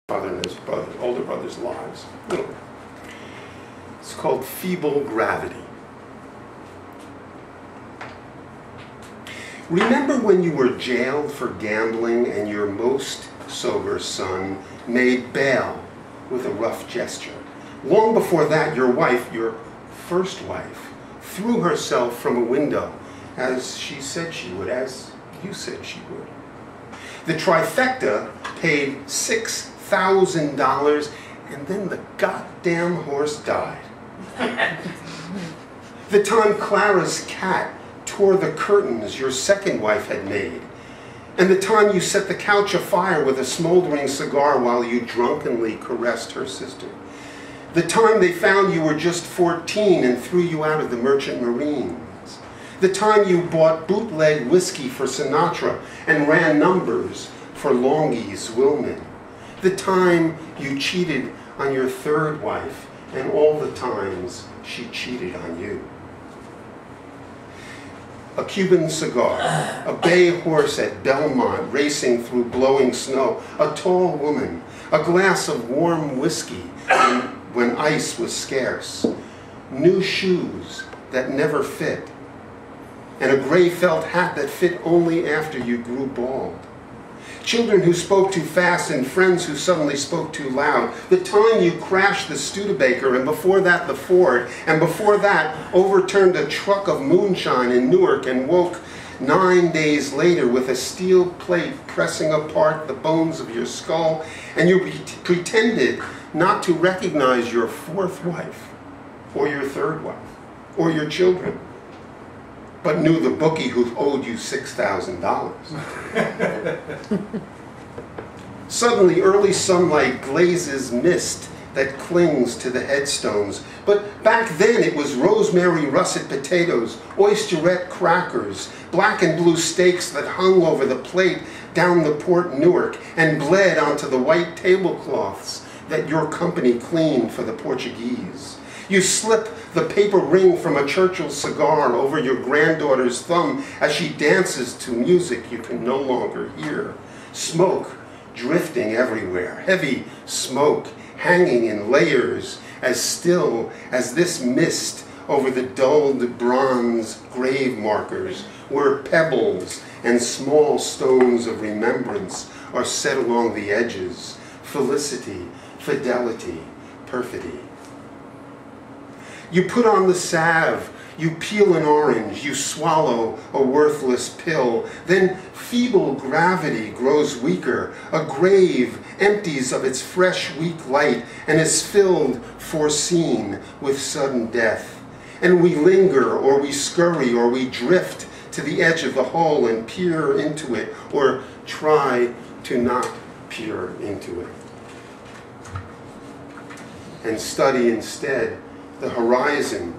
father and his older brother's lives. It's called feeble gravity. Remember when you were jailed for gambling and your most sober son made bail with a rough gesture? Long before that, your wife, your first wife, threw herself from a window as she said she would, as you said she would. The trifecta paid $6,000 and then the goddamn horse died. The time Clara's cat tore the curtains your second wife had made, and the time you set the couch afire with a smoldering cigar while you drunkenly caressed her sister. The time they found you were just 14 and threw you out of the Merchant Marines. The time you bought bootleg whiskey for Sinatra and ran numbers for Longey's Wilman. The time you cheated on your third wife and all the times she cheated on you. A Cuban cigar, a bay horse at Belmont racing through blowing snow, a tall woman, a glass of warm whiskey when ice was scarce, new shoes that never fit, and a gray felt hat that fit only after you grew bald. Children who spoke too fast and friends who suddenly spoke too loud. The time you crashed the Studebaker, and before that the Ford, and before that overturned a truck of moonshine in Newark and woke 9 days later with a steel plate pressing apart the bones of your skull, and you pretended not to recognize your fourth wife, or your third wife, or your children, but knew the bookie who owed you $6,000. Suddenly, early sunlight glazes mist that clings to the headstones. But back then it was rosemary russet potatoes, oysterette crackers, black and blue steaks that hung over the plate down the Port Newark and bled onto the white tablecloths that your company cleaned for the Portuguese. You slip the paper ring from a Churchill cigar over your granddaughter's thumb as she dances to music you can no longer hear. Smoke drifting everywhere, heavy smoke hanging in layers as still as this mist over the dulled bronze grave markers where pebbles and small stones of remembrance are set along the edges. Felicity, fidelity, perfidy. You put on the salve, you peel an orange, you swallow a worthless pill, then feeble gravity grows weaker, a grave empties of its fresh, weak light and is filled, foreseen, with sudden death. And we linger, or we scurry, or we drift to the edge of the hole and peer into it, or try to not peer into it. And study instead the horizon,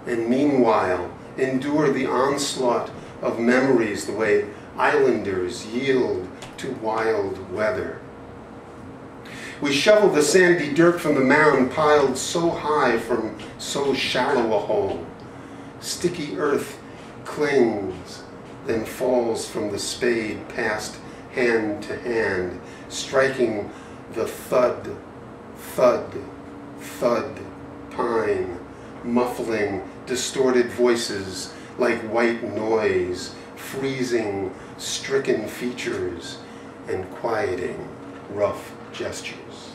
and meanwhile endure the onslaught of memories the way islanders yield to wild weather. We shovel the sandy dirt from the mound piled so high from so shallow a hole. Sticky earth clings, then falls from the spade passed hand to hand, striking the thud, thud, thud, pine, muffling distorted voices like white noise, freezing stricken features, and quieting rough gestures.